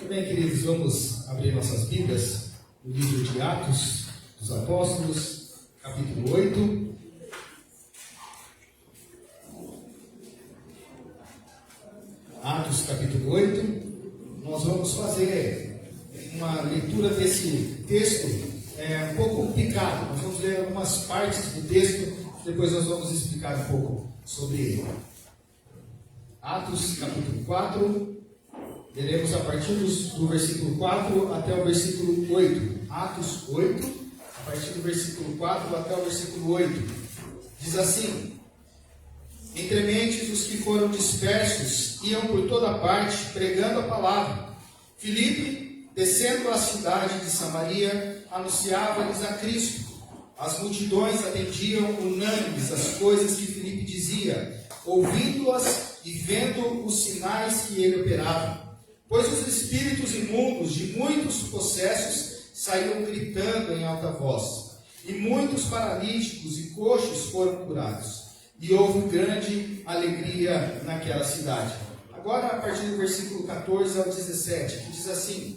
Bem, queridos, vamos abrir nossas Bíblias no livro de Atos dos Apóstolos, capítulo 8. Atos, capítulo 8. Nós vamos fazer uma leitura desse texto um pouco picado. Nós vamos ler algumas partes do texto, depois nós vamos explicar um pouco sobre ele. Atos, capítulo 4. Leremos a partir do versículo 4 até o versículo 8. Atos 8, a partir do versículo 4 até o versículo 8. Diz assim: Entre mentes os que foram dispersos iam por toda parte, pregando a palavra. Filipe, descendo à cidade de Samaria, anunciava-lhes a Cristo. As multidões atendiam unânimes as coisas que Filipe dizia, ouvindo-as e vendo os sinais que ele operava. Pois os espíritos imundos de muitos possessos saíam gritando em alta voz, e muitos paralíticos e coxos foram curados, e houve grande alegria naquela cidade. Agora, a partir do versículo 14 ao 17, que diz assim: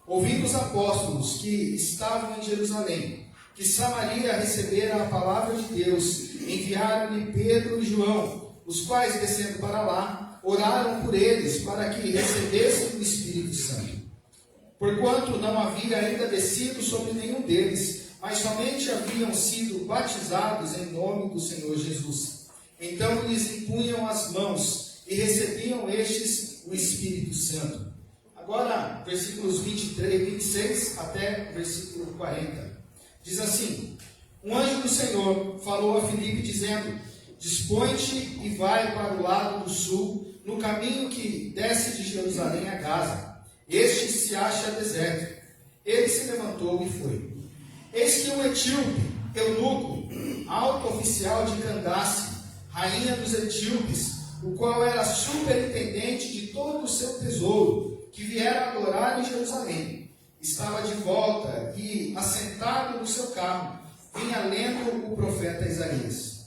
Ouvindo os apóstolos que estavam em Jerusalém, que Samaria recebera a palavra de Deus, enviaram-lhe Pedro e João, os quais, descendo para lá, oraram por eles para que recebessem o Espírito Santo. Porquanto não havia ainda descido sobre nenhum deles, mas somente haviam sido batizados em nome do Senhor Jesus. Então lhes impunham as mãos e recebiam estes o Espírito Santo. Agora, versículos 23, 26 até o versículo 40. Diz assim: Um anjo do Senhor falou a Filipe dizendo: Dispõe-te e vai para o lado do sul, no caminho que desce de Jerusalém a Gaza. Este se acha deserto. Ele se levantou e foi. Eis que um etíope, eunuco, alto oficial de Candace, rainha dos etíopes, o qual era superintendente de todo o seu tesouro, que viera adorar em Jerusalém, estava de volta e, assentado no seu carro, vinha lendo o profeta Isaías.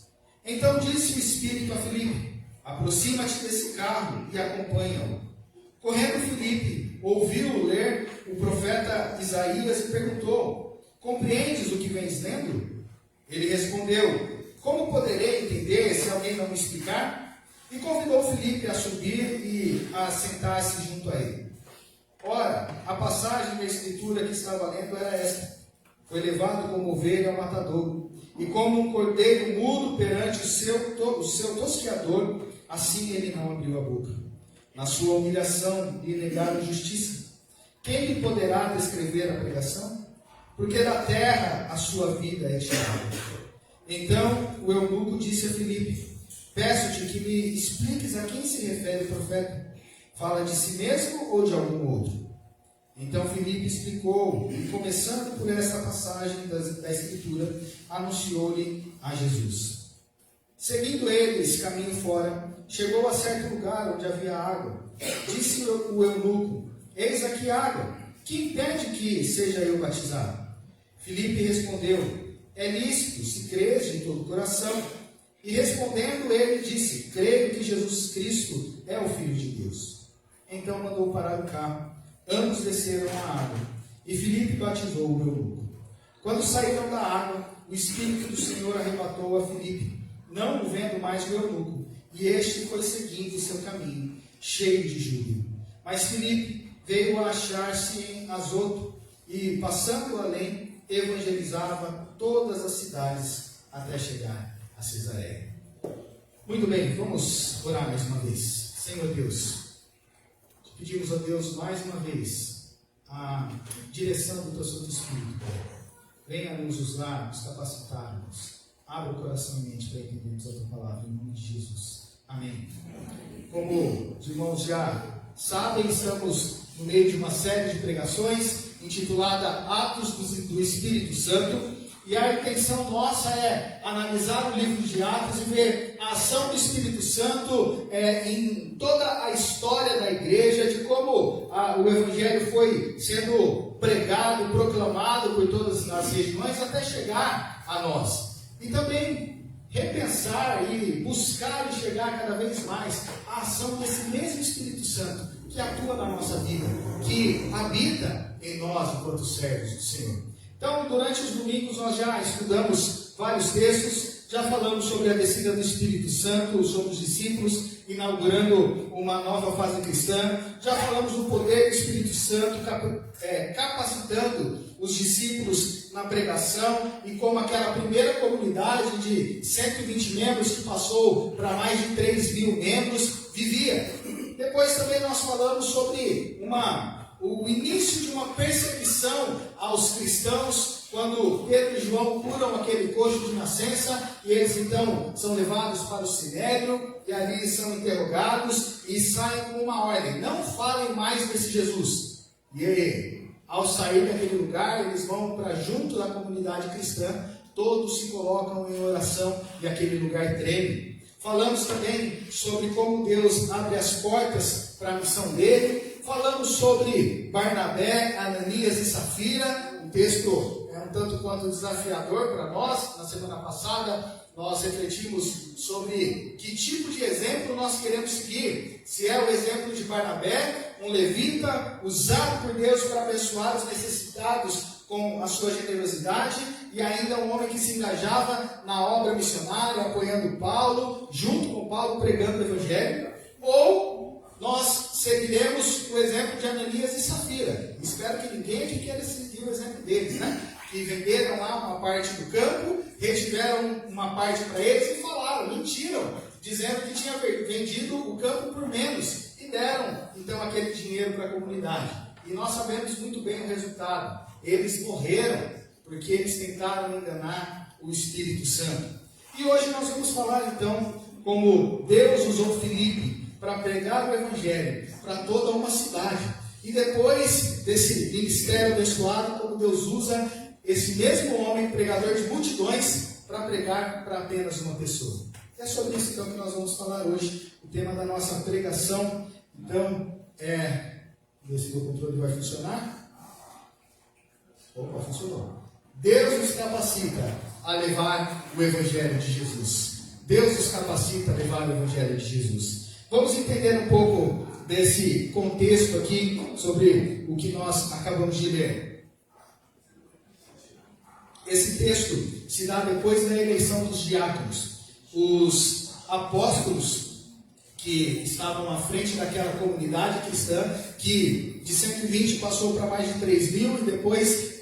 Então disse o Espírito a Filipe: Aproxima-te desse carro e acompanha-o. Correndo Filipe, ouviu ler o profeta Isaías e perguntou: Compreendes o que vens lendo? Ele respondeu: Como poderei entender se alguém não me explicar? E convidou Filipe a subir e a sentar-se junto a ele. Ora, a passagem da escritura que estava lendo era esta: Foi levado como ovelha ao matadouro, e como um cordeiro mudo perante o seu tosqueador, assim ele não abriu a boca. Na sua humilhação lhe negaram justiça. Quem lhe poderá descrever a pregação? Porque da terra a sua vida é tirada. Então o eunuco disse a Filipe: Peço-te que me expliques a quem se refere o profeta. Fala de si mesmo ou de algum outro? Então Filipe explicou, e começando por essa passagem da Escritura, anunciou-lhe a Jesus. Seguindo eles caminho fora, chegou a certo lugar onde havia água. Disse o eunuco: Eis aqui água, que impede que seja eu batizado? Filipe respondeu: É lícito, se crês de todo o coração. E respondendo ele disse: Creio que Jesus Cristo é o Filho de Deus. Então mandou parar o carro. Ambos desceram à água, e Filipe batizou o eunuco. Quando saíram da água, o Espírito do Senhor arrebatou a Filipe, não o vendo mais o eunuco, e este foi seguindo o seu caminho, cheio de júbilo. Mas Filipe veio a achar-se em Azoto, e, passando além, evangelizava todas as cidades até chegar a Cesareia. Muito bem, vamos orar mais uma vez. Senhor Deus, pedimos a Deus mais uma vez a direção do Teu Santo Espírito. Venha nos usar, nos capacitar-nos. Abra o coração e mente para entendermos a Tua palavra, em nome de Jesus. Amém. Como os irmãos já sabem, estamos no meio de uma série de pregações intitulada Atos do Espírito Santo. E a intenção nossa é analisar o livro de Atos e ver a ação do Espírito Santo em toda a história da igreja, de como o Evangelho foi sendo pregado, proclamado por todas as regiões até chegar a nós. E também repensar e buscar e chegar cada vez mais à ação desse mesmo Espírito Santo que atua na nossa vida, que que habita em nós enquanto servos do Senhor. Então, durante os domingos nós já estudamos vários textos, já falamos sobre a descida do Espírito Santo sobre os discípulos, inaugurando uma nova fase cristã. Já falamos do poder do Espírito Santo capacitando os discípulos na pregação e como aquela primeira comunidade de 120 membros que passou para mais de 3.000 membros vivia. Depois também nós falamos sobre o início de uma perseguição aos cristãos, quando Pedro e João curam aquele coxo de nascença, e eles então são levados para o Sinédrio, e ali são interrogados, e saem com uma ordem: não falem mais desse Jesus. E aí, ao sair daquele lugar, eles vão para junto da comunidade cristã, todos se colocam em oração, e aquele lugar treme. Falamos também sobre como Deus abre as portas para a missão dele. Falamos sobre Barnabé, Ananias e Safira. Um texto um tanto quanto desafiador para nós. Na semana passada nós refletimos sobre que tipo de exemplo nós queremos seguir. Se é o exemplo de Barnabé, um levita usado por Deus para abençoar os necessitados com a sua generosidade, e ainda um homem que se engajava na obra missionária, apoiando Paulo, junto com Paulo, pregando o Evangelho. Ou nós seguiremos o exemplo de Ananias e Safira. Espero que ninguém aqui queira seguir o exemplo deles, né? Que venderam lá uma parte do campo, retiveram uma parte para eles e falaram, mentiram, dizendo que tinha vendido o campo por menos, e deram então aquele dinheiro para a comunidade. E nós sabemos muito bem o resultado. Eles morreram porque eles tentaram enganar o Espírito Santo. E hoje nós vamos falar então como Deus usou Filipe para pregar o Evangelho para toda uma cidade. E depois desse ministério abençoado, como Deus usa esse mesmo homem, pregador de multidões, para pregar para apenas uma pessoa. É sobre isso então que nós vamos falar hoje, o tema da nossa pregação. Então, ver se o controle vai funcionar. Opa, funcionou. Deus nos capacita a levar o Evangelho de Jesus. Deus nos capacita a levar o Evangelho de Jesus. Vamos entender um pouco desse contexto aqui sobre o que nós acabamos de ler. Esse texto se dá depois da eleição dos diáconos. Os apóstolos que estavam à frente daquela comunidade cristã, que de 120 passou para mais de 3.000 e depois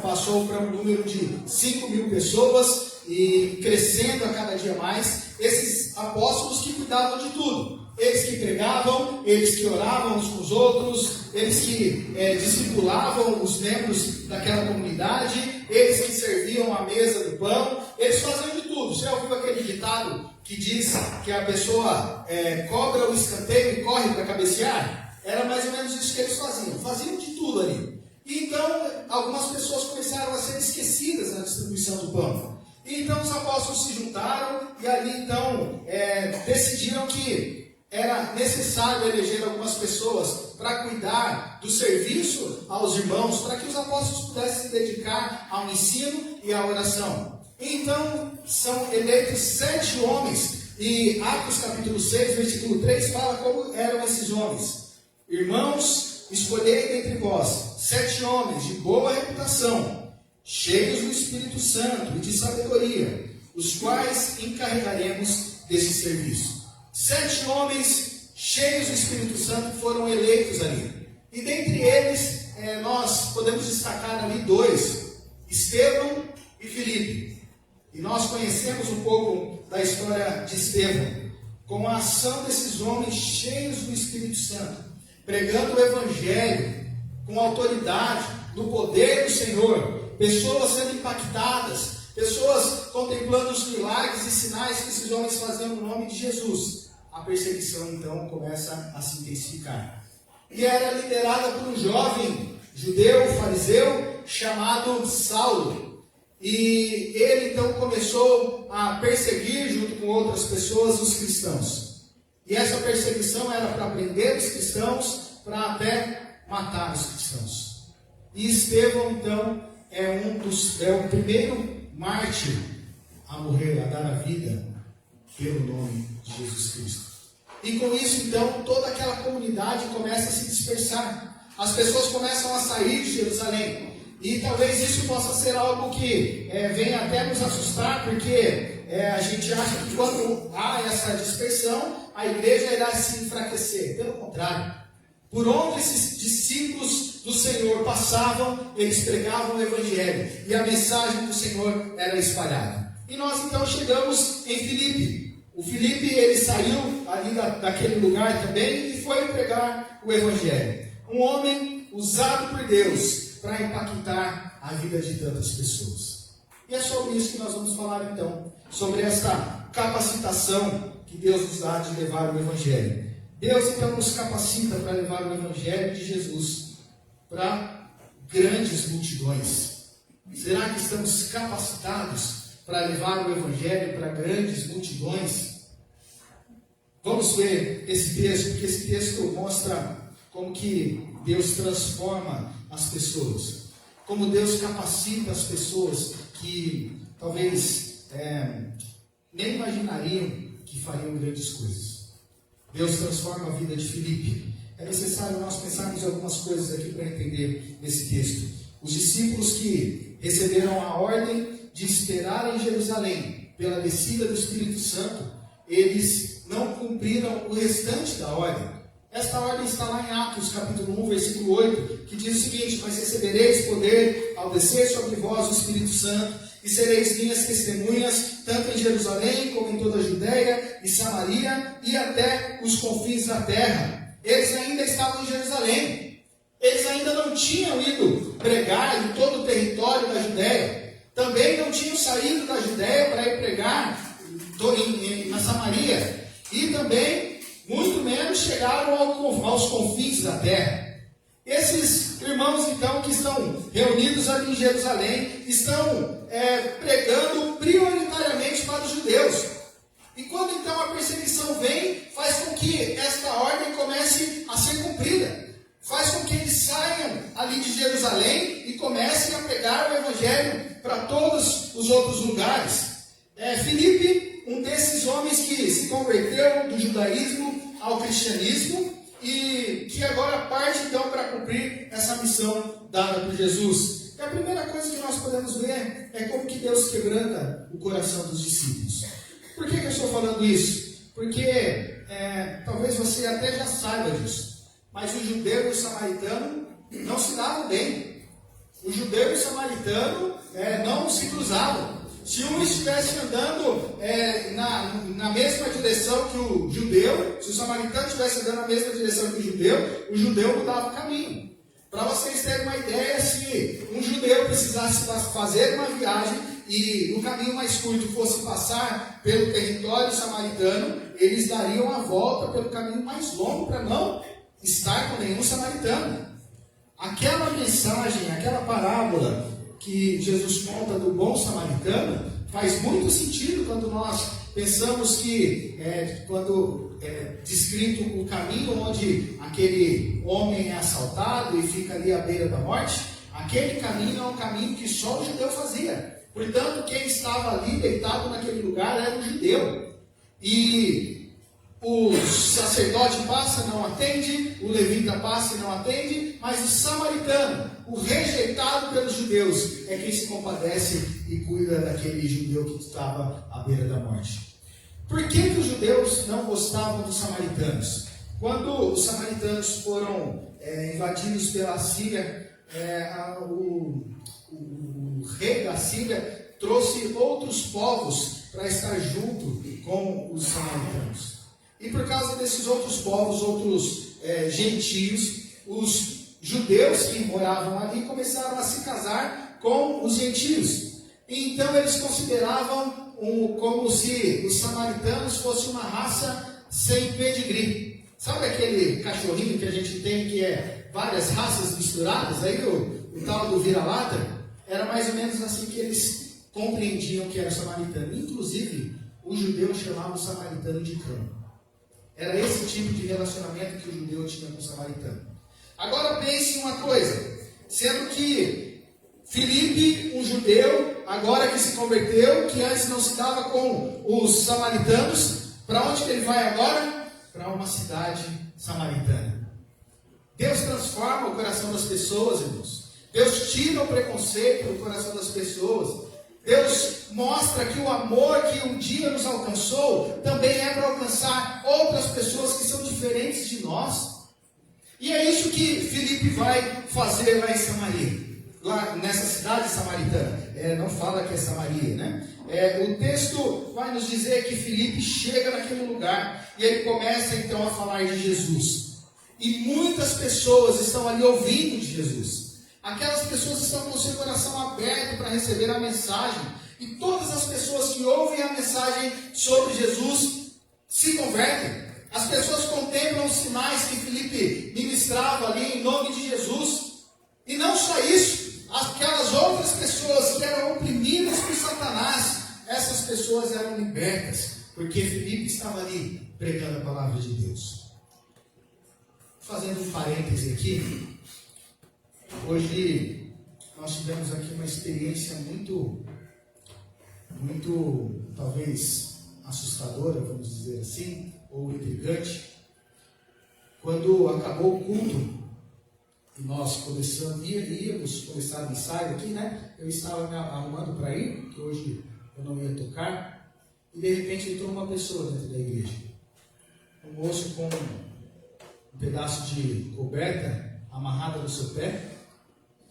passou para um número de 5.000 pessoas e crescendo a cada dia mais. Esses apóstolos que cuidavam de tudo. Eles que pregavam, eles que oravam uns com os outros, eles que discipulavam os membros daquela comunidade, eles que serviam a mesa do pão, eles faziam de tudo. Você já ouviu aquele ditado que diz que a pessoa cobra o escanteio e corre para cabecear? Era mais ou menos isso que eles faziam de tudo ali. E então algumas pessoas começaram a ser esquecidas na distribuição do pão. E então os apóstolos se juntaram e ali então decidiram que era necessário eleger algumas pessoas para cuidar do serviço aos irmãos, para que os apóstolos pudessem se dedicar ao ensino e à oração. Então são eleitos 7 homens, e Atos capítulo 6, versículo 3 fala como eram esses homens. Irmãos, escolhei dentre vós 7 homens de boa reputação, cheios do Espírito Santo e de sabedoria, os quais encarregaremos desse serviço. 7 homens cheios do Espírito Santo foram eleitos ali. E dentre eles, nós podemos destacar ali 2, Estevão e Filipe. E nós conhecemos um pouco da história de Estevão. Com a ação desses homens cheios do Espírito Santo, pregando o Evangelho com autoridade, no poder do Senhor, pessoas sendo impactadas, pessoas contemplando os milagres e sinais que esses homens faziam no nome de Jesus. A perseguição então começa a se intensificar. E era liderada por um jovem judeu, fariseu, chamado Saulo. E ele então começou a perseguir, junto com outras pessoas, os cristãos. E essa perseguição era para prender os cristãos, para até matar os cristãos. E Estevão então é o primeiro mártir a morrer, a dar a vida pelo nome de Jesus Cristo. E com isso, então, toda aquela comunidade começa a se dispersar. as pessoas começam a sair de Jerusalém. E talvez isso possa ser algo que venha até nos assustar, porque a gente acha que quando há essa dispersão, a igreja irá se enfraquecer. Pelo contrário, por onde esses discípulos do Senhor passavam, eles pregavam o Evangelho, e a mensagem do Senhor era espalhada. E nós então chegamos em Filipe. O Filipe, ele saiu ali daquele lugar também e foi pregar o Evangelho. Um homem usado por Deus para impactar a vida de tantas pessoas. E é sobre isso que nós vamos falar então, sobre esta capacitação que Deus nos dá de levar o Evangelho. Deus então nos capacita para levar o Evangelho de Jesus para grandes multidões. Será que estamos capacitados para levar o Evangelho para grandes multidões? Vamos ver esse texto, porque esse texto mostra como que Deus transforma as pessoas, como Deus capacita as pessoas que talvez nem imaginariam que fariam grandes coisas. Deus transforma a vida de Filipe. É necessário nós pensarmos em algumas coisas aqui para entender esse texto. Os discípulos que receberam a ordem de esperar em Jerusalém pela descida do Espírito Santo, eles não cumpriram o restante da ordem. Esta ordem está lá em Atos, capítulo 1, versículo 8, que diz o seguinte: mas recebereis poder ao descer sobre vós o Espírito Santo, e sereis minhas testemunhas, tanto em Jerusalém, como em toda a Judéia e Samaria, e até os confins da terra. Eles ainda estavam em Jerusalém. Eles ainda não tinham ido pregar em todo o território da Judéia. Também não tinham saído da Judéia para ir pregar na Samaria. E também, muito menos, chegaram aos confins da terra. Esses irmãos, então, que estão reunidos ali em Jerusalém, estão pregando prioritariamente para os judeus. E quando, então, a perseguição vem, faz com que esta ordem comece a ser cumprida. Faz com que eles saiam ali de Jerusalém e comecem a pregar o Evangelho para todos os outros lugares. Filipe, um desses homens que se converteu do judaísmo ao cristianismo e que agora parte então para cumprir essa missão dada por Jesus. E a primeira coisa que nós podemos ver é como que Deus quebranta o coração dos discípulos. Por que eu estou falando isso? Porque talvez você até já saiba disso, mas o judeu e o samaritano não se davam bem. O judeu e o samaritano não se cruzavam. Se um estivesse andando na mesma direção que o judeu, se o samaritano estivesse andando na mesma direção que o judeu mudava o caminho. Para vocês terem uma ideia, se um judeu precisasse fazer uma viagem e no caminho mais curto fosse passar pelo território samaritano, eles dariam a volta pelo caminho mais longo para não estar com nenhum samaritano. Aquela mensagem, aquela parábola que Jesus conta do bom samaritano, faz muito sentido quando nós pensamos que, quando descrito o caminho onde aquele homem é assaltado e fica ali à beira da morte, aquele caminho é um caminho que só o judeu fazia. Portanto, quem estava ali deitado naquele lugar era o judeu. E o sacerdote passa, não atende, o levita passa e não atende, mas o samaritano, o rejeitado pelos judeus, é quem se compadece e cuida daquele judeu que estava à beira da morte. Por que os judeus não gostavam dos samaritanos? Quando os samaritanos foram invadidos pela Síria, o rei da Síria trouxe outros povos para estar junto com os samaritanos. E por causa desses outros povos, outros gentios, os judeus que moravam ali começaram a se casar com os gentios. E então eles consideravam como se os samaritanos fossem uma raça sem pedigree. Sabe aquele cachorrinho que a gente tem que é várias raças misturadas? Aí o tal do vira-lata, era mais ou menos assim que eles compreendiam que era samaritano. Inclusive, o judeu chamava o samaritano de cão. Era esse tipo de relacionamento que o judeu tinha com o samaritano. Agora pense em uma coisa, sendo que Filipe, um judeu, agora que se converteu, que antes não se dava com os samaritanos, para onde que ele vai agora? Para uma cidade samaritana. Deus transforma o coração das pessoas, irmãos. Deus tira o preconceito do coração das pessoas. Deus mostra que o amor que um dia nos alcançou também é para alcançar outras pessoas que são diferentes de nós. E é isso que Filipe vai fazer lá em Samaria, lá nessa cidade samaritana. Não fala que é Samaria, né? O texto vai nos dizer que Filipe chega naquele lugar e ele começa então a falar de Jesus. E muitas pessoas estão ali ouvindo de Jesus. Aquelas pessoas estão com o seu coração aberto para receber a mensagem. E todas as pessoas que ouvem a mensagem sobre Jesus se convertem. As pessoas contemplam os sinais que Filipe ministrava ali em nome de Jesus. E não só isso, aquelas outras pessoas que eram oprimidas por Satanás, essas pessoas eram libertas, porque Filipe estava ali pregando a palavra de Deus. Fazendo um parêntese aqui, hoje nós tivemos aqui uma experiência muito, talvez, assustadora, vamos dizer assim, ou intrigante. Quando acabou o culto, e nós íamos começar o ensaio aqui, né? Eu estava me arrumando para ir, porque hoje eu não ia tocar, e de repente entrou uma pessoa dentro da igreja. Um moço com um pedaço de coberta amarrada no seu pé,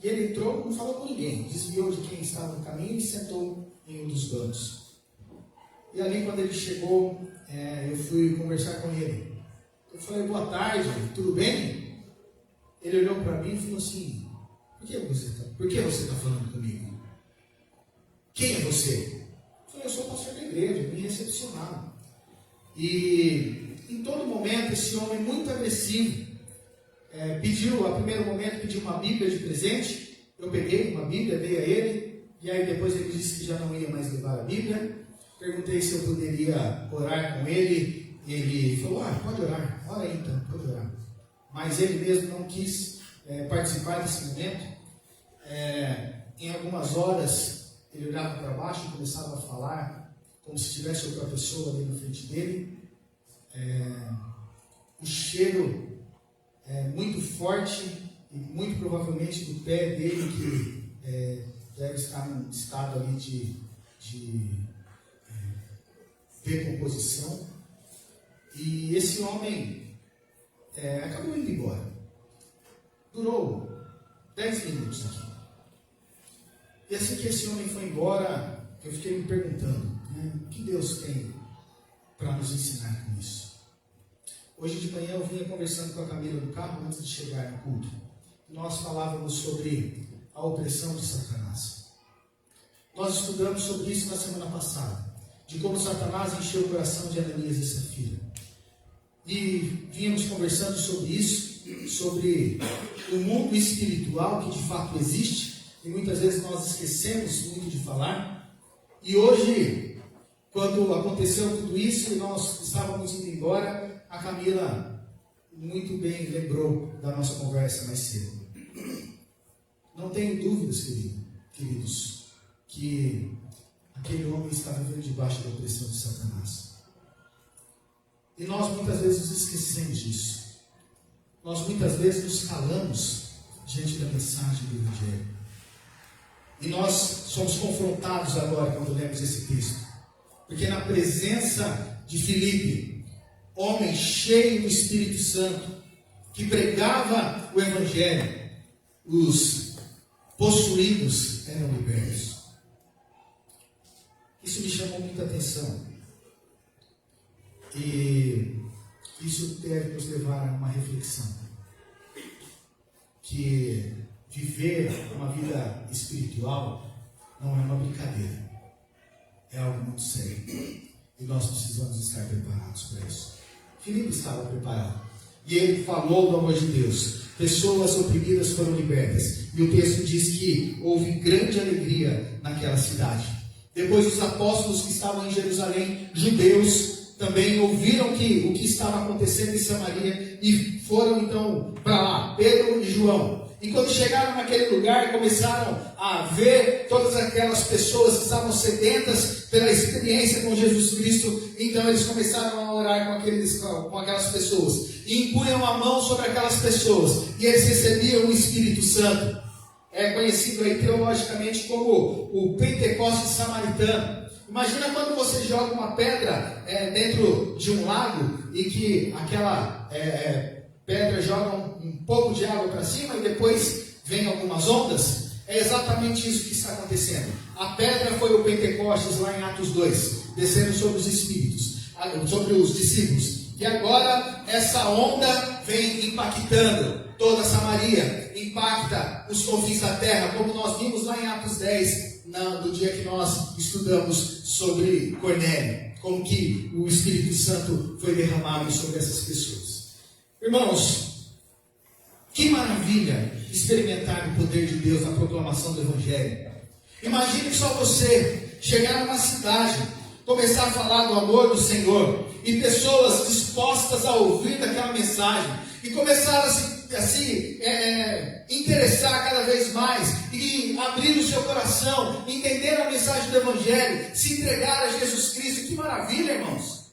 e ele entrou, não falou com ninguém, desviou de quem estava no caminho e sentou em um dos bancos. E ali, quando ele chegou, eu fui conversar com ele. Eu falei: boa tarde, tudo bem? Ele olhou para mim e falou assim: por que você está falando comigo? Quem é você? Eu falei: eu sou o pastor da igreja, me recepcionaram. E em todo momento, esse homem muito agressivo, a primeiro momento pediu uma Bíblia de presente. Eu peguei uma Bíblia, dei a ele, e aí depois ele disse que já não ia mais levar a Bíblia. Perguntei se eu poderia orar com ele, e ele falou: pode orar, ora aí então, pode orar. Mas ele mesmo não quis participar desse momento. Em algumas horas, ele olhava para baixo e começava a falar, como se tivesse outra pessoa ali na frente dele. O cheiro muito forte, e muito provavelmente do pé dele, que deve estar em estado ali de decomposição. E esse homem acabou indo embora. Durou 10 minutos aqui. E assim que esse homem foi embora, eu fiquei me perguntando, o que Deus tem para nos ensinar com isso? Hoje de manhã eu vinha conversando com a Camila no carro antes de chegar no culto. Nós falávamos sobre a opressão de Satanás. Nós estudamos sobre isso na semana passada, de como Satanás encheu o coração de Ananias e Safira. E vínhamos conversando sobre isso, sobre o mundo espiritual que de fato existe, e muitas vezes nós esquecemos muito de falar. E hoje, quando aconteceu tudo isso e nós estávamos indo embora, a Camila muito bem lembrou da nossa conversa mais cedo. Não tenho dúvidas, queridos, que aquele homem está vivendo debaixo da opressão de Satanás. E nós muitas vezes nos esquecemos disso. Nós muitas vezes nos calamos diante da mensagem do Evangelho. E nós somos confrontados agora quando lemos esse texto. Porque na presença de Filipe, homem cheio do Espírito Santo, que pregava o Evangelho, os possuídos eram libertos. Isso me chamou muita atenção. E isso deve nos levar a uma reflexão. Que viver uma vida espiritual não é uma brincadeira. É algo muito sério. E nós precisamos estar preparados para isso. Filipe estava preparado. E ele falou do amor de Deus. Pessoas oprimidas foram libertas. E o texto diz que houve grande alegria naquela cidade. Depois os apóstolos que estavam em Jerusalém, judeus, também ouviram o que estava acontecendo em Samaria e foram então para lá, Pedro e João. E quando chegaram naquele lugar, começaram a ver todas aquelas pessoas que estavam sedentas pela experiência com Jesus Cristo. Então eles começaram a orar com aquelas pessoas. E impunham a mão sobre aquelas pessoas. E eles recebiam o Espírito Santo. É conhecido aí teologicamente como o Pentecostes samaritano. Imagina quando você joga uma pedra dentro de um lago e que aquela pedra joga um pouco de água para cima e depois vem algumas ondas. É exatamente isso que está acontecendo. A pedra foi o Pentecostes lá em Atos 2, descendo sobre os espíritos, sobre os discípulos. E agora essa onda vem impactando toda Samaria, impacta os confins da terra, como nós vimos lá em Atos 10, no dia que nós estudamos sobre Cornélio, como que o Espírito Santo foi derramado sobre essas pessoas. Irmãos, que maravilha experimentar o poder de Deus na proclamação do Evangelho. Imagine só você chegar numa cidade, começar a falar do amor do Senhor, e pessoas dispostas a ouvir daquela mensagem, e começar a se interessar cada vez mais, e abrir o seu coração, entender a mensagem do Evangelho, se entregar a Jesus Cristo. Que maravilha, irmãos!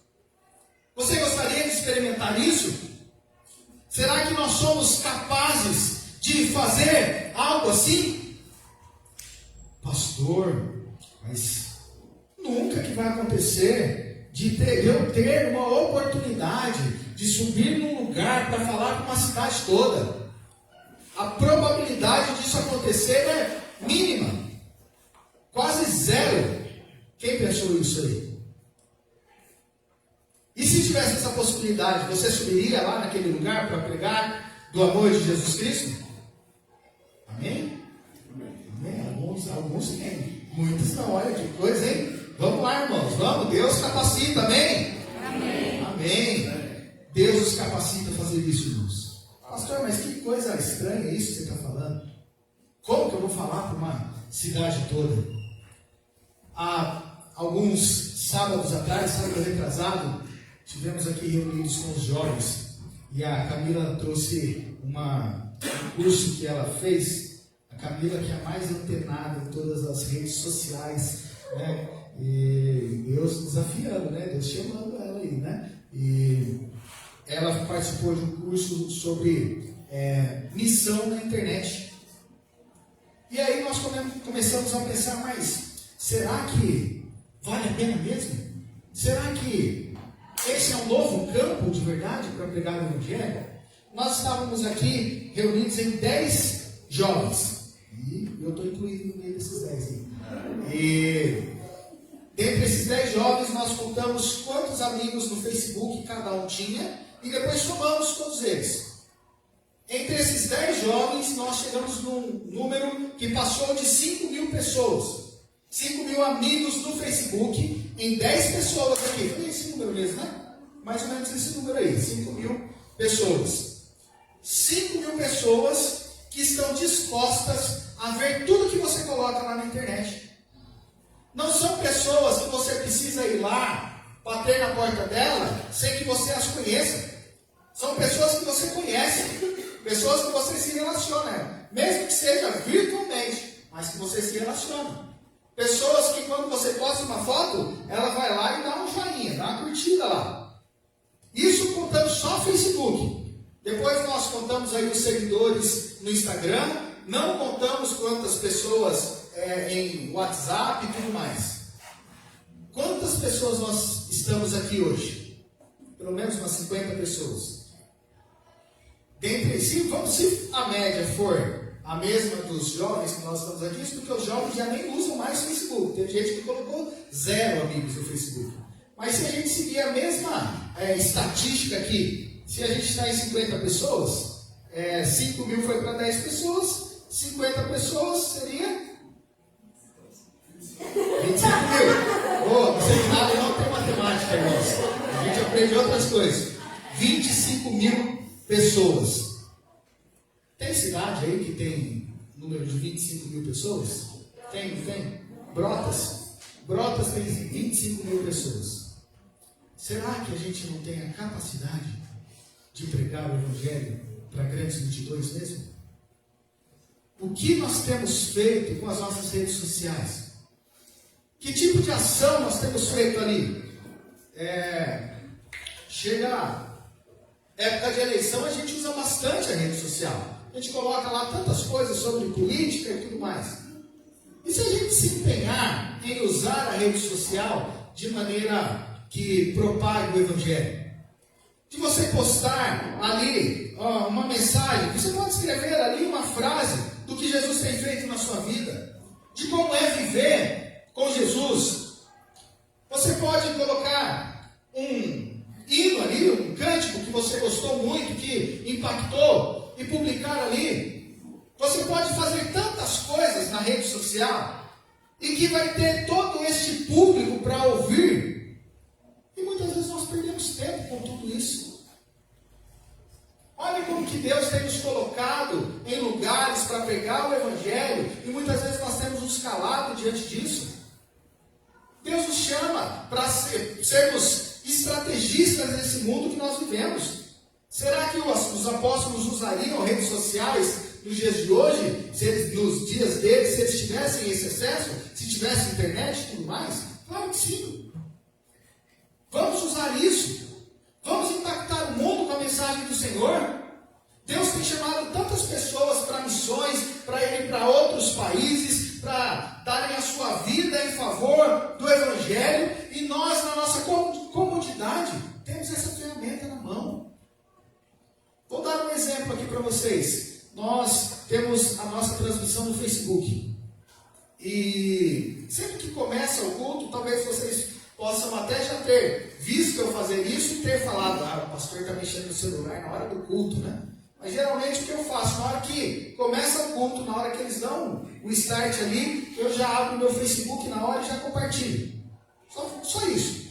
Você gostaria de experimentar isso? Será que nós somos capazes de fazer algo assim? Pastor, mas nunca que vai acontecer de eu ter uma oportunidade de subir num lugar para falar com uma cidade toda. A probabilidade disso acontecer é mínima, quase zero. Quem pensou isso aí? E se tivesse essa possibilidade, você subiria lá naquele lugar para pregar do amor de Jesus Cristo? Amém? Amém? Alguns sim, muitos não. Olha que coisa, hein? Vamos lá, irmãos, vamos. Deus capacita, amém? Amém. Amém. Deus os capacita a fazer isso, irmãos. Pastor, mas que coisa estranha isso que você está falando. Como que eu vou falar para uma cidade toda? Há alguns sábados atrás, sábado retrasado, tivemos aqui reunidos com os jovens. E a Camila trouxe um curso que ela fez. A Camila, que é a mais antenada em todas as redes sociais, né? E Deus desafiando, né? Deus chamando ela aí, né? E ela participou de um curso sobre missão na internet. E aí nós começamos a pensar, mas será que vale a pena mesmo? Será que esse é um novo campo de verdade para pregar o Evangelho? Nós estávamos aqui reunidos em 10 jovens. E eu estou incluído no meio desses 10 aí. E dentre esses 10 jovens, nós contamos quantos amigos no Facebook cada um tinha, e depois somamos todos eles. Entre esses 10 jovens, nós chegamos num número que passou de 5.000 pessoas. 5.000 amigos no Facebook, em 10 pessoas aqui. Foi esse número mesmo, né? Mais ou menos esse número aí, 5.000 pessoas. 5.000 pessoas que estão dispostas a ver tudo que você coloca lá na internet. Não são pessoas que você precisa ir lá, bater na porta dela, sem que você as conheça. São pessoas que você conhece, pessoas que você se relaciona, mesmo que seja virtualmente, mas que você se relaciona. Pessoas que quando você posta uma foto, ela vai lá e dá um joinha, dá uma curtida lá. Isso contando só Facebook. Depois nós contamos aí os seguidores no Instagram, não contamos quantas pessoas em WhatsApp e tudo mais. Quantas pessoas nós estamos aqui hoje? Pelo menos umas 50 pessoas. Se a média for a mesma dos jovens que nós estamos aqui, isso porque os jovens já nem usam mais o Facebook. Tem gente que colocou 0 amigos no Facebook. Mas se a gente seguir a mesma estatística aqui, se a gente está em 50 pessoas, 5.000 foi para 10 pessoas, 50 pessoas seria 25.000. Oh, não sei de nada, não tem matemática, irmãos. A gente aprende outras coisas. 25.000 pessoas. Tem cidade aí que tem número de 25.000 pessoas? Tem, não tem? Brotas tem 25.000 pessoas. Será que a gente não tem a capacidade de pregar o Evangelho para grandes multidões mesmo? O que nós temos feito com as nossas redes sociais? Que tipo de ação nós temos feito ali? Chega a época de eleição, a gente usa bastante a rede social. A gente coloca lá tantas coisas sobre política e tudo mais. E se a gente se empenhar em usar a rede social de maneira que propague o Evangelho? De você postar ali uma mensagem, você pode escrever ali uma frase do que Jesus tem feito na sua vida, de como é viver com Jesus. Você pode colocar um hino ali, um cântico que você gostou muito, que impactou, e publicar ali. Você pode fazer tantas coisas na rede social e que vai ter todo este público para ouvir. E muitas vezes nós perdemos tempo com tudo isso. Olha como que Deus tem nos colocado em lugares para pregar o Evangelho, e muitas vezes nós temos nos calado diante disso. Deus nos chama para sermos estrategistas nesse mundo que nós vivemos. Será que os apóstolos usariam redes sociais nos dias de hoje, nos dias deles, se eles tivessem esse acesso, se tivesse internet e tudo mais? Claro que sim. Vamos usar isso. Vamos impactar o mundo com a mensagem do Senhor. Deus tem chamado tantas pessoas para missões, para irem para outros países, para darem a sua vida em favor do Evangelho, e nós, na nossa comodidade, temos essa ferramenta na mão. Vou dar um exemplo aqui para vocês. Nós temos a nossa transmissão no Facebook. E sempre que começa o culto, talvez vocês possam até já ter visto eu fazer isso e ter falado, o pastor está mexendo no celular na hora do culto, né? Mas geralmente o que eu faço? Na hora que começa o culto, na hora que eles dão o start ali, eu já abro o meu Facebook na hora e já compartilho. Só isso.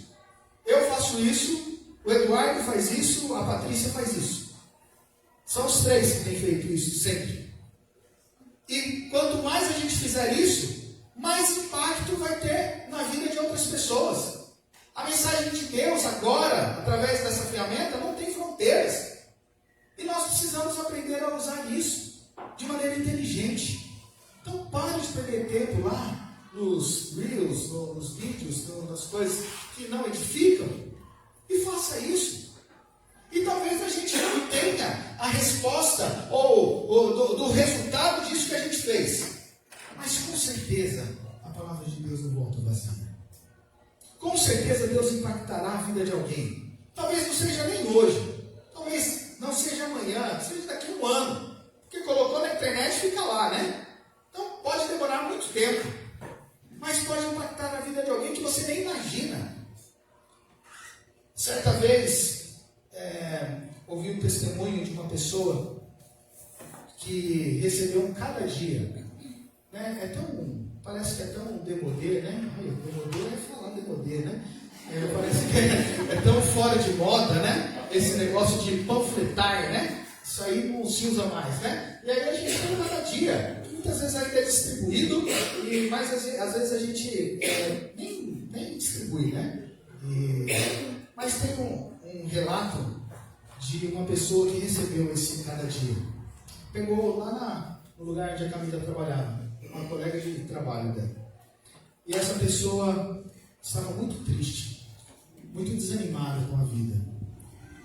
Eu faço isso, o Eduardo faz isso, a Patrícia faz isso. São os três que têm feito isso sempre. E quanto mais a gente fizer isso, mais impacto vai ter na vida de outras pessoas. A mensagem de Deus agora, através dessa ferramenta, não tem fronteiras. E nós precisamos aprender a usar isso de maneira inteligente. Então pare de perder tempo lá nos reels, nos vídeos, nas coisas que não edificam, e faça isso. E talvez a gente não tenha a resposta ou do resultado disso que a gente fez. Mas com certeza a palavra de Deus não volta vazia. Com certeza Deus impactará a vida de alguém. Talvez não seja nem hoje. Talvez não seja amanhã. Seja daqui a um ano. Porque colocou na internet e fica lá, né? Então pode demorar muito tempo. Mas pode impactar a vida de alguém que você nem imagina. Certa vez, ouvi um testemunho de uma pessoa que recebeu um cada dia. Né? Parece que é tão demodê, né? Demodê é falar demodê, né? Parece que é tão fora de moda, né? Esse negócio de panfletar, né? Isso aí não se usa mais, né? E aí a gente tem cada dia, que muitas vezes ainda é distribuído, mas às vezes a gente nem distribui, né? Mas tem um relato de uma pessoa que recebeu esse cada dia. Pegou lá no lugar onde a Camila trabalhava, uma colega de trabalho dela. E essa pessoa estava muito triste, muito desanimada com a vida.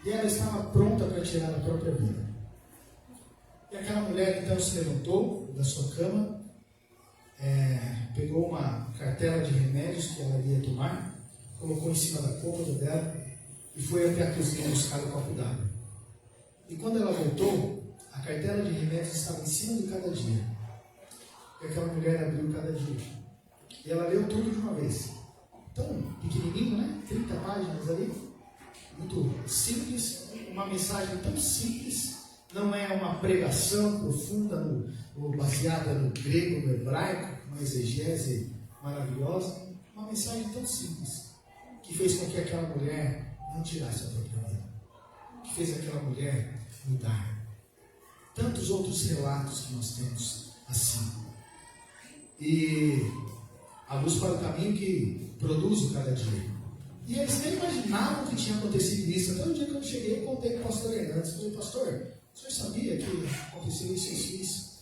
E ela estava pronta para tirar a própria vida. E aquela mulher então se levantou da sua cama, pegou uma cartela de remédios que ela ia tomar, colocou em cima da cômoda dela e foi até a cozinha buscar o copo d'água. E quando ela voltou, a cartela de remédios estava em cima de cada dia. E aquela mulher abriu cada dia. E ela leu tudo de uma vez. Tão pequenininho, né? 30 páginas ali. Muito simples. Uma mensagem tão simples. Não é uma pregação profunda, baseada no grego, no hebraico, uma exegese maravilhosa. Uma mensagem tão simples, que fez com que aquela mulher não tirasse a própria vida. Que fez aquela mulher mudar. Tantos outros relatos que nós temos assim. E a luz para o caminho que produz o cada dia. E eles nem imaginavam que tinha acontecido isso. Até o dia que eu cheguei, eu contei com o pastor Hernandes. Eu falei, pastor, o senhor sabia que aconteceu isso e isso?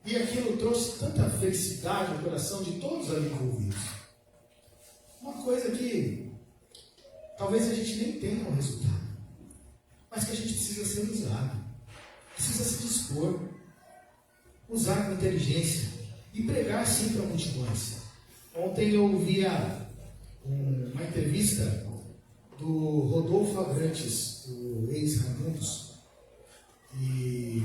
E aquilo trouxe tanta felicidade no coração de todos ali envolvidos. Uma coisa que talvez a gente nem tenha um resultado, mas que a gente precisa ser usado, precisa se dispor, usar com inteligência e pregar sim para multidões. Ontem eu ouvia uma entrevista do Rodolfo Abrantes, o ex-Raimundos, e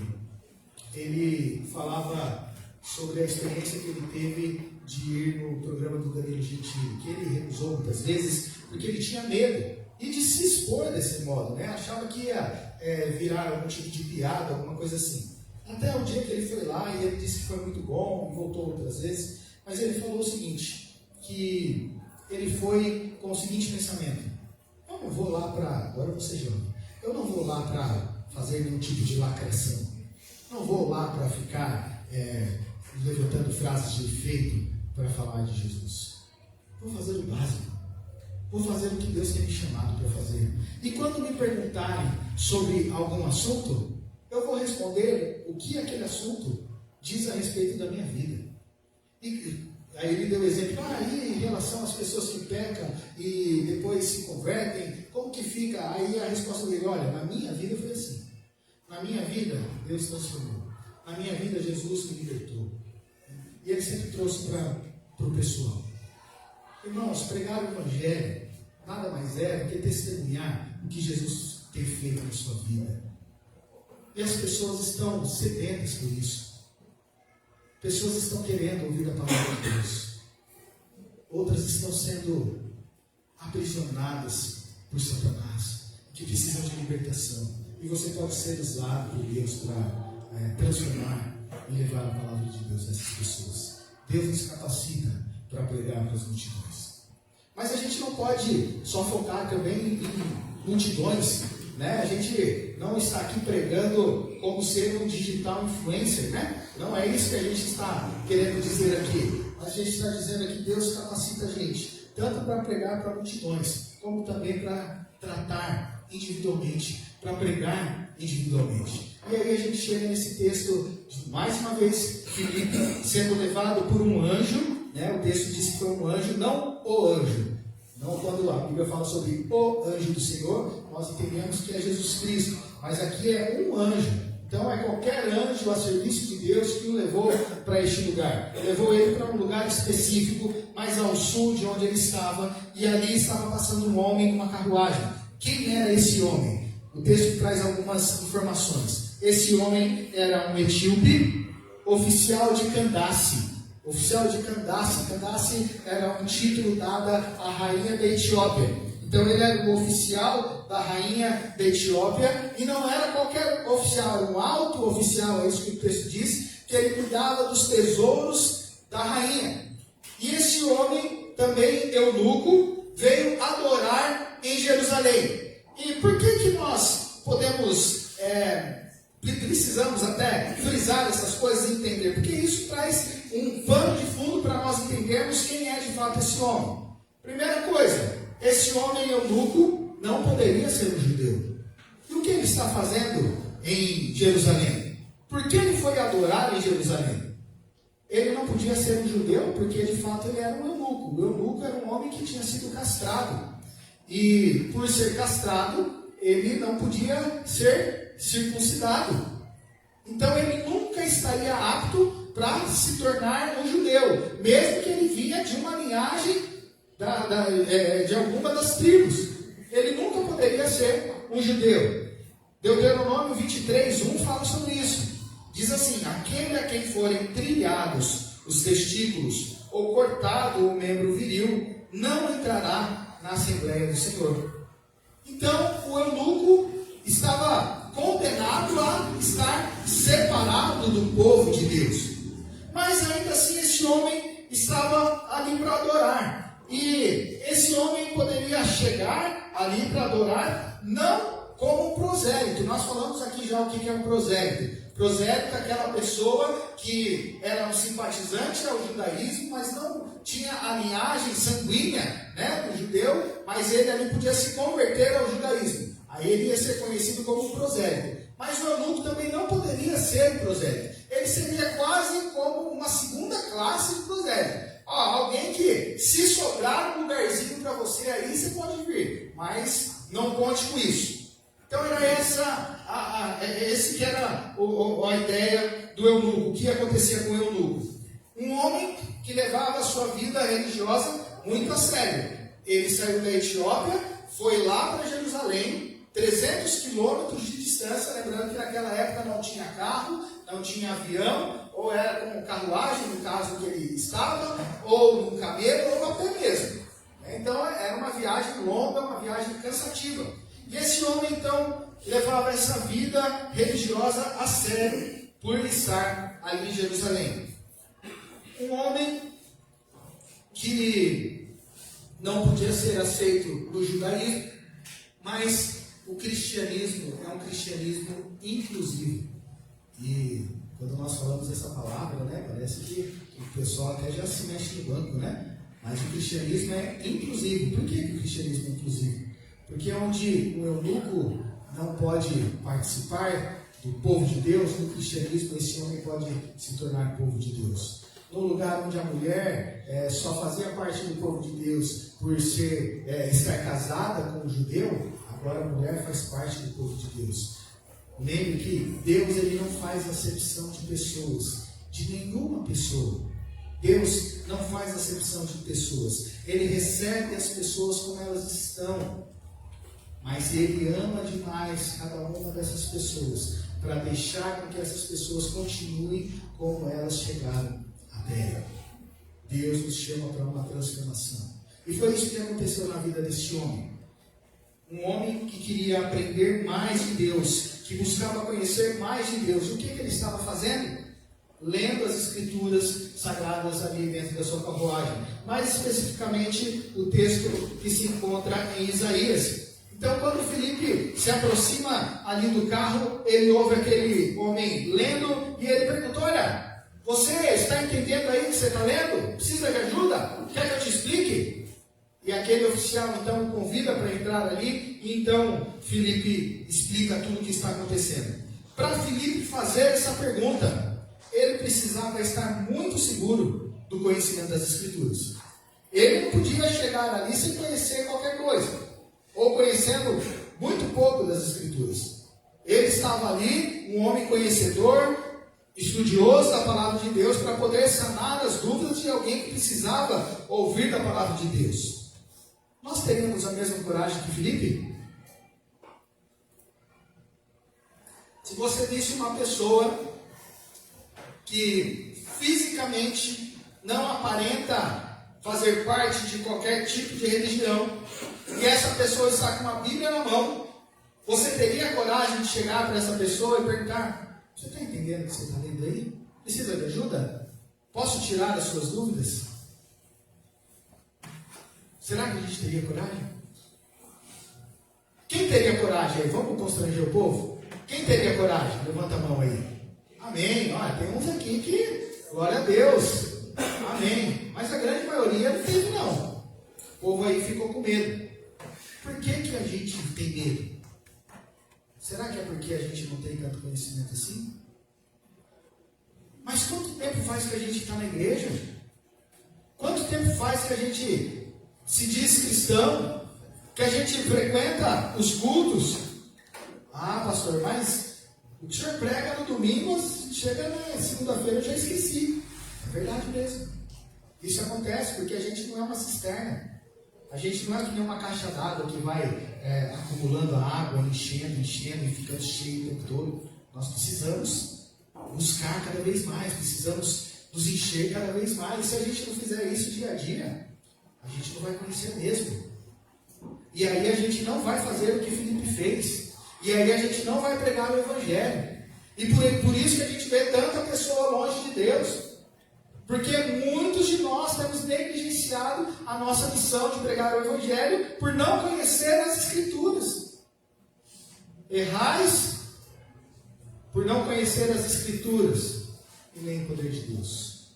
ele falava sobre a experiência que ele teve de ir no programa do Danilo Gentili, que ele recusou muitas vezes porque ele tinha medo e de se expor desse modo, né? Achava que ia virar algum tipo de piada, alguma coisa assim. Até o dia que ele foi lá e ele disse que foi muito bom e voltou outras vezes, mas ele falou o seguinte, que ele foi com o seguinte pensamento: eu não vou lá para, agora você jovem, eu não vou lá para fazer nenhum tipo de lacração, não vou lá para ficar levantando frases de efeito para falar de Jesus. Vou fazer o básico, vou fazer o que Deus tem me chamado para fazer. E quando me perguntarem sobre algum assunto, eu vou responder o que aquele assunto diz a respeito da minha vida. E aí ele deu o exemplo, e em relação às pessoas que pecam e depois se convertem, como que fica? Aí a resposta dele, olha, na minha vida foi assim. Na minha vida, Deus transformou. Na minha vida, Jesus me libertou. E ele sempre trouxe para o pessoal. Irmãos, pregar o Evangelho nada mais é do que testemunhar o que Jesus tem feito na sua vida. E as pessoas estão sedentas por isso. Pessoas estão querendo ouvir a palavra de Deus. Outras estão sendo aprisionadas por Satanás, que precisam de libertação. E você pode ser usado por Deus para transformar e levar a palavra de Deus a essas pessoas. Deus nos capacita para pregar para as multidões. Mas a gente não pode só focar também em multidões, né? A gente não está aqui pregando como ser um digital influencer, né? Não é isso que a gente está querendo dizer aqui. A gente está dizendo que Deus capacita a gente, tanto para pregar para multidões, como também para tratar individualmente, para pregar individualmente. E aí a gente chega nesse texto, mais uma vez, Filipe sendo levado por um anjo, né? O texto diz que foi um anjo, não o anjo. Não quando a Bíblia fala sobre o anjo do Senhor, nós entendemos que é Jesus Cristo. Mas aqui é um anjo. Então é qualquer anjo a serviço de Deus que o levou para este lugar. Levou ele para um lugar específico, mais ao sul de onde ele estava. E ali estava passando um homem numa carruagem. Quem era esse homem? O texto traz algumas informações. Esse homem era um etíope, oficial de Candace. Oficial de Candace. Candace era um título dado à rainha da Etiópia. Então ele era o oficial da rainha da Etiópia. E não era qualquer oficial, era um alto oficial, é isso que o texto diz, que ele cuidava dos tesouros da rainha. E esse homem, também eunuco, veio adorar em Jerusalém. E por que nós precisamos até frisar essas coisas e entender? Porque isso traz um pano de fundo para nós entendermos quem é de fato esse homem. Primeira coisa, esse homem eunuco não poderia ser um judeu. E o que ele está fazendo em Jerusalém? Por que ele foi adorar em Jerusalém? Ele não podia ser um judeu porque de fato ele era um eunuco. O eunuco era um homem que tinha sido castrado. E por ser castrado, ele não podia ser circuncidado. Então ele nunca estaria apto para se tornar um judeu, mesmo que ele vinha de uma linhagem de alguma das tribos. Ele nunca poderia ser um judeu. Deuteronômio 23:1 fala sobre isso. Diz assim: aquele a quem forem trilhados os testículos ou cortado o membro viril, não entrará na Assembleia do Senhor. Então o eunuco estava condenado a estar separado do povo de Deus. Mas ainda assim esse homem estava ali para adorar. E esse homem poderia chegar ali para adorar não como um prosélito. Nós falamos aqui já o que é um prosélito. Prosélito é aquela pessoa que era um simpatizante ao judaísmo, mas não tinha a linhagem sanguínea, né, do judeu, mas ele ali podia se converter ao judaísmo. Aí ele ia ser conhecido como prosélito. Mas o eunuco também não poderia ser prosélito. Ele ele seria quase como uma segunda classe de prosélito. Alguém que, se sobrar um lugarzinho para você aí, você pode vir, mas não conte com isso. Então era esse que era a ideia do eunuco. O que acontecia com o eunuco? Um homem que levava a sua vida religiosa muito a sério. Ele saiu da Etiópia, foi lá para Jerusalém, 300 quilômetros de distância, lembrando que naquela época não tinha carro, não tinha avião, ou era com carruagem, no caso que ele estava, ou no camelo, ou a pé mesmo. Então era uma viagem longa, uma viagem cansativa. E esse homem então levava essa vida religiosa a sério, por estar ali em Jerusalém. Um homem que não podia ser aceito no judaísmo, mas o cristianismo é um cristianismo inclusivo. E quando nós falamos essa palavra, parece que o pessoal até já se mexe no banco, Mas o cristianismo é inclusivo. Por que o cristianismo é inclusivo? Porque onde um eunuco não pode participar do povo de Deus, no cristianismo esse homem pode se tornar povo de Deus. No lugar onde a mulher só fazia parte do povo de Deus por estar casada com um judeu, agora a mulher faz parte do povo de Deus. Lembre que Deus ele não faz acepção de pessoas, de nenhuma pessoa. Deus não faz acepção de pessoas. Ele recebe as pessoas como elas estão. Mas Ele ama demais cada uma dessas pessoas, para deixar com que essas pessoas continuem como elas chegaram até Ele. Deus nos chama para uma transformação. E foi isso que aconteceu na vida deste homem. Um homem que queria aprender mais de Deus, que buscava conhecer mais de Deus. O que ele estava fazendo? Lendo as escrituras sagradas ali dentro da sua carruagem. Mais especificamente, o texto que se encontra em Isaías. Então, quando Filipe se aproxima ali do carro, ele ouve aquele homem lendo e ele pergunta: olha, você está entendendo aí o que você está lendo? Precisa de ajuda? Quer que eu te explique? E aquele oficial então o convida para entrar ali, e então Filipe explica tudo o que está acontecendo. Para Filipe fazer essa pergunta, ele precisava estar muito seguro do conhecimento das Escrituras. Ele não podia chegar ali sem conhecer qualquer coisa, ou conhecendo muito pouco das Escrituras. Ele estava ali, um homem conhecedor, estudioso da palavra de Deus, para poder sanar as dúvidas de alguém que precisava ouvir da palavra de Deus. Nós teríamos a mesma coragem que Filipe? Se você visse uma pessoa que fisicamente não aparenta fazer parte de qualquer tipo de religião, e essa pessoa está com uma Bíblia na mão, você teria a coragem de chegar para essa pessoa e perguntar: você está entendendo o que você está lendo aí? Precisa de ajuda? Posso tirar as suas dúvidas? Será que a gente teria coragem? Quem teria coragem aí? Vamos constranger o povo? Quem teria coragem? Levanta a mão aí. Amém. Olha, tem uns aqui que, glória a Deus. Amém. Mas a grande maioria não teve, não. O povo aí ficou com medo. Por que a gente tem medo? Será que é porque a gente não tem tanto conhecimento assim? Mas quanto tempo faz que a gente está na igreja? Quanto tempo faz que a gente se diz cristão, que a gente frequenta os cultos? Ah, pastor, mas o que o senhor prega no domingo, chega na segunda-feira eu já esqueci. É verdade mesmo. Isso acontece porque a gente não é uma cisterna. A gente não é que nem uma caixa d'água que vai acumulando a água, enchendo e ficando cheio o tempo todo. Nós precisamos buscar cada vez mais, precisamos nos encher cada vez mais. E se a gente não fizer isso dia a dia, a gente não vai conhecer mesmo. E aí a gente não vai fazer o que Filipe fez. E aí a gente não vai pregar o Evangelho. E por isso que a gente vê tanta pessoa longe de Deus. Porque muitos de nós temos negligenciado a nossa missão de pregar o Evangelho por não conhecer as Escrituras. Errais por não conhecer as Escrituras e nem o poder de Deus.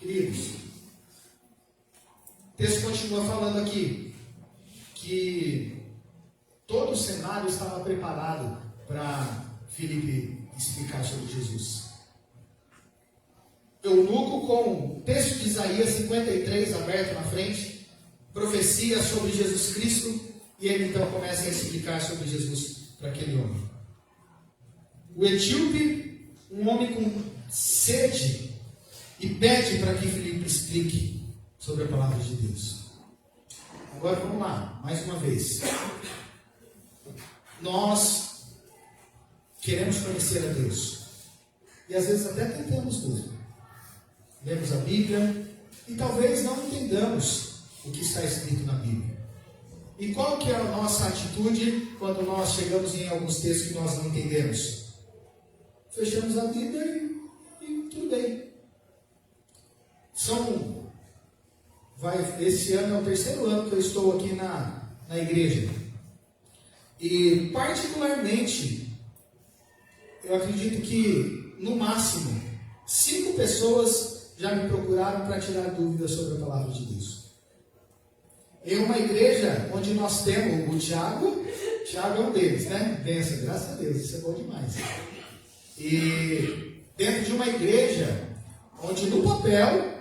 Queridos, o texto continua falando aqui que todo o cenário estava preparado para Filipe explicar sobre Jesus. eunuco com o texto de Isaías 53 aberto na frente, profecia sobre Jesus Cristo, e ele então começa a explicar sobre Jesus para aquele homem. O etíope, um homem com sede, e pede para que Filipe explique sobre a palavra de Deus. Agora vamos lá, mais uma vez. Nós queremos conhecer a Deus. E às vezes até tentamos mesmo. Lemos a Bíblia e talvez não entendamos o que está escrito na Bíblia. E qual que é a nossa atitude quando nós chegamos em alguns textos que nós não entendemos? Fechamos a Bíblia e tudo bem. Esse ano é o terceiro ano que eu estou aqui na igreja. E particularmente, eu acredito que no máximo 5 pessoas já me procuraram para tirar dúvidas sobre a palavra de Deus. Em uma igreja onde nós temos o Tiago é um deles, né? Benção, graças a Deus, isso é bom demais. E dentro de uma igreja onde no papel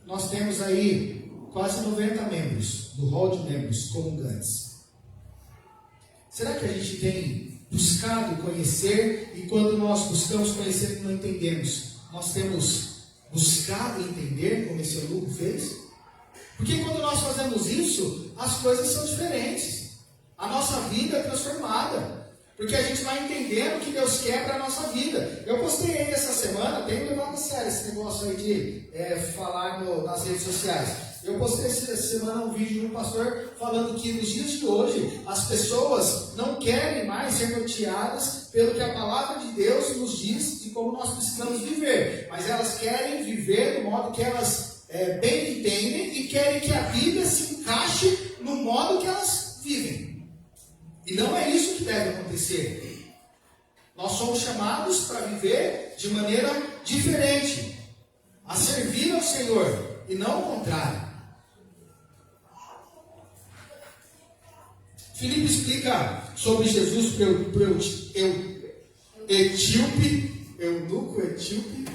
nós temos aí quase 90 membros, do hall de membros comungantes. Será que a gente tem buscado conhecer, e quando nós buscamos conhecer não entendemos? Nós temos buscado entender, como esse eunuco fez? Porque quando nós fazemos isso, as coisas são diferentes. A nossa vida é transformada. Porque a gente vai entendendo o que Deus quer para a nossa vida. Eu postei aí essa semana, tenho levado a sério esse negócio aí de falar nas redes sociais. Eu postei essa semana um vídeo de um pastor falando que nos dias de hoje as pessoas não querem mais ser norteadas pelo que a palavra de Deus nos diz de como nós precisamos viver. Mas elas querem viver do modo que elas bem entendem e querem que a Bíblia se encaixe no modo que elas vivem. E não é isso que deve acontecer. Nós somos chamados para viver de maneira diferente, a servir ao Senhor e não o contrário. Filipe explica sobre Jesus para o eunuco etíope,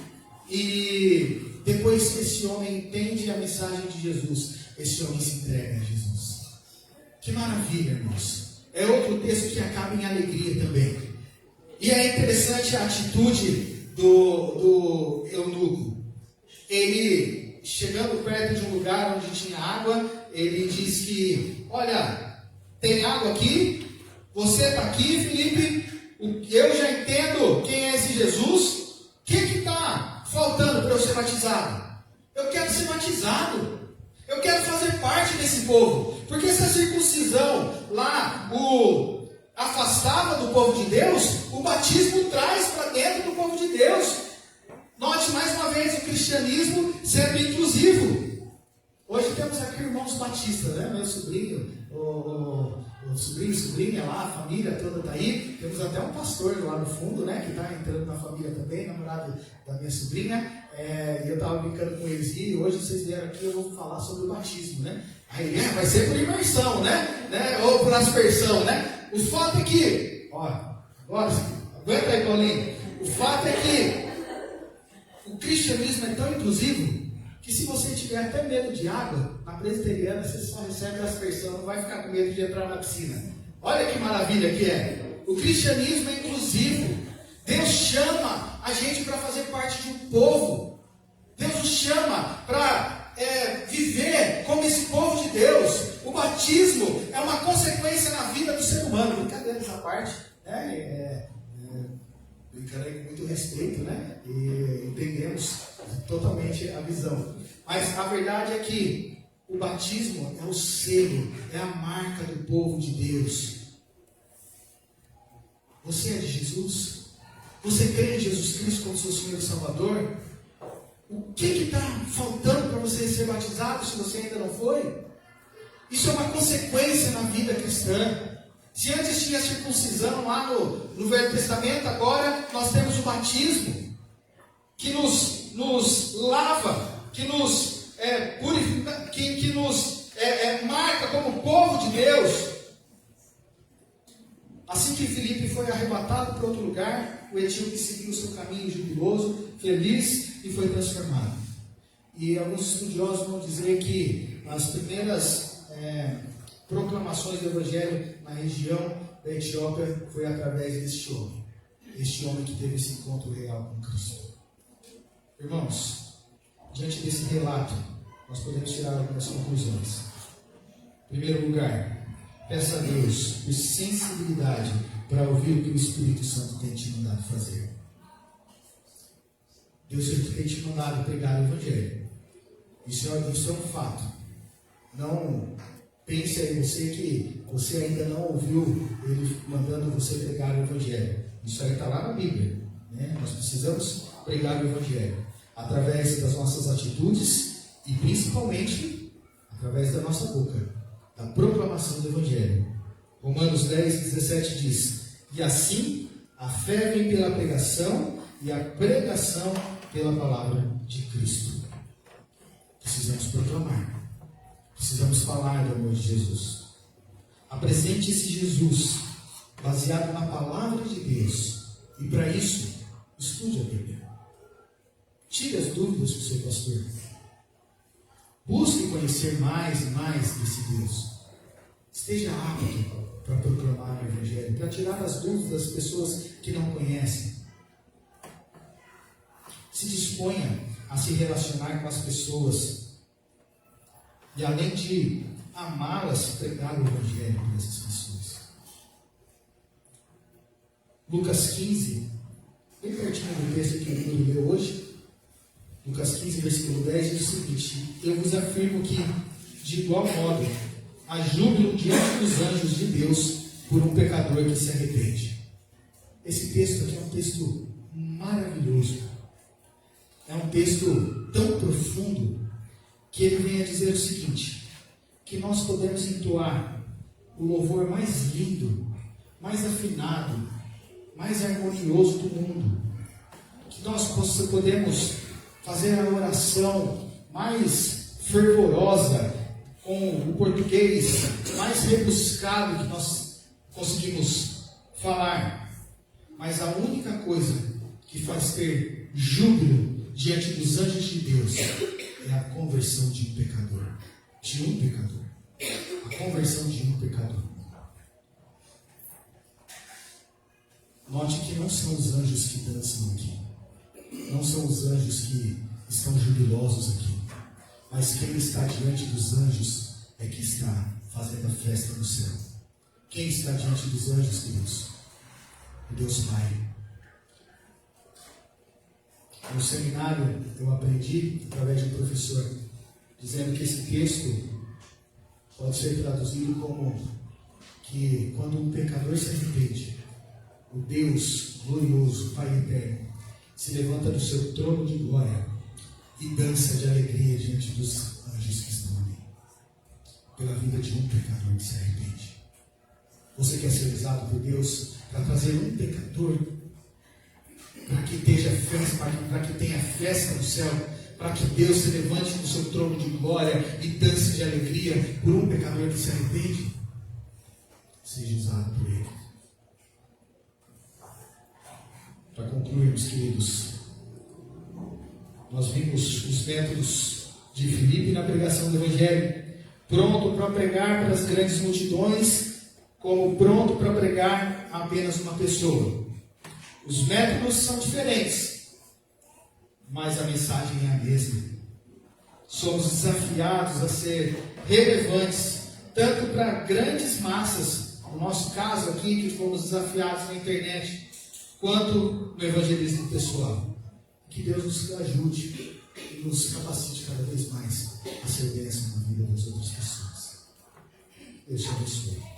e depois que esse homem entende a mensagem de Jesus, esse homem se entrega a Jesus. Que maravilha, irmãos! É outro texto que acaba em alegria também. E é interessante a atitude do eunuco. Ele, chegando perto de um lugar onde tinha água, ele diz que, olha, tem água aqui? Você está aqui, Filipe? Eu já entendo quem é esse Jesus. O que está faltando para eu ser batizado? Eu quero ser batizado. Eu quero fazer parte desse povo. Porque se a circuncisão lá o afastava do povo de Deus, o batismo traz para dentro do povo de Deus. Note mais uma vez o cristianismo sendo inclusivo. Hoje temos aqui irmãos batistas, né? Meu sobrinho, o sobrinho e sobrinha lá, a família toda está aí. Temos até um pastor lá no fundo, né? Que está entrando na família também, namorado da minha sobrinha. E eu estava brincando com eles, e hoje vocês vieram aqui, eu vou falar sobre o batismo, né? Aí vai ser por imersão, né? Ou por aspersão, né? O fato é que, agora, aguenta aí, Paulinho. O fato é que o cristianismo é tão inclusivo que se você tiver até medo de água, na presbiteriana você só recebe a aspersão, não vai ficar com medo de entrar na piscina. Olha que maravilha que é. O cristianismo é inclusivo. Deus chama a gente para fazer parte de um povo. Deus nos chama para viver como esse povo de Deus. O batismo é uma consequência na vida do ser humano. Brincadeira essa parte, né? Brincando aí com muito respeito, né? E entendemos totalmente a visão. Mas a verdade é que o batismo é o selo, é a marca do povo de Deus. Você é de Jesus? Você crê em Jesus Cristo como seu Senhor e Salvador? O que está faltando para você ser batizado se você ainda não foi? Isso é uma consequência na vida cristã. Se antes tinha circuncisão lá no Velho Testamento, agora nós temos o batismo, que nos lava, que nos purifica, que nos marca como povo de Deus. Assim que Filipe foi arrebatado para outro lugar, o etíope seguiu o seu caminho jubiloso, feliz e foi transformado. E alguns estudiosos vão dizer que as primeiras proclamações do Evangelho na região da Etiópia foi através deste homem que teve esse encontro real com Cristo. Irmãos, diante desse relato, nós podemos tirar algumas conclusões. Em primeiro lugar, peça a Deus por sensibilidade para ouvir o que o Espírito Santo tem te mandado fazer. Deus tem te mandado pregar o Evangelho. Isso é um fato. Não pense aí você que você ainda não ouviu Ele mandando você pregar o Evangelho. Isso aí está lá na Bíblia, né? Nós precisamos pregar o Evangelho através das nossas atitudes e principalmente através da nossa boca, da proclamação do Evangelho. Romanos 10:17 diz: e assim a fé vem pela pregação e a pregação pela palavra de Cristo. Precisamos proclamar, precisamos falar do amor de Jesus. Apresente esse Jesus baseado na palavra de Deus, e para isso estude a Bíblia. Tire as dúvidas com o seu pastor. Busque conhecer mais e mais desse Deus. Esteja apto para proclamar o Evangelho, para tirar as dúvidas das pessoas que não conhecem. Se disponha a se relacionar com as pessoas e, além de amá-las, pregar o Evangelho para essas pessoas. Lucas 15, bem pertinho do texto que o Bruno leu hoje, Lucas 15, versículo 10, diz o seguinte: eu vos afirmo que, de igual modo, há júbilo diante dos anjos de Deus por um pecador que se arrepende. Esse texto aqui é um texto maravilhoso. É um texto tão profundo que ele vem a dizer o seguinte: que nós podemos entoar o louvor mais lindo, mais afinado, mais harmonioso do mundo. Que nós podemos fazer a oração mais fervorosa, com o português mais rebuscado que nós conseguimos falar. Mas a única coisa que faz ter júbilo diante dos anjos de Deus é a conversão de um pecador. De um pecador. A conversão de um pecador. Note que não são os anjos que dançam aqui. Não são os anjos que estão jubilosos aqui. Mas quem está diante dos anjos é que está fazendo a festa no céu. Quem está diante dos anjos, queridos? O Deus Pai. No seminário eu aprendi, através de um professor, dizendo que esse texto pode ser traduzido como que quando um pecador se arrepende, o Deus glorioso, Pai eterno, se levanta do seu trono de glória e dança de alegria diante dos anjos que estão ali, pela vida de um pecador que se arrepende. Você quer ser usado por Deus para trazer um pecador, para que esteja festa, para que tenha festa no céu, para que Deus se levante do seu trono de glória e dance de alegria por um pecador que se arrepende? Seja usado por Ele. Para concluirmos, queridos, nós vimos os métodos de Filipe na pregação do Evangelho, pronto para pregar para as grandes multidões, como pronto para pregar a apenas uma pessoa. Os métodos são diferentes, mas a mensagem é a mesma. Somos desafiados a ser relevantes, tanto para grandes massas, no nosso caso aqui, que fomos desafiados na internet, quanto no evangelismo pessoal. Que Deus nos ajude e nos capacite cada vez mais a ser bênção na vida das outras pessoas. Deus te abençoe.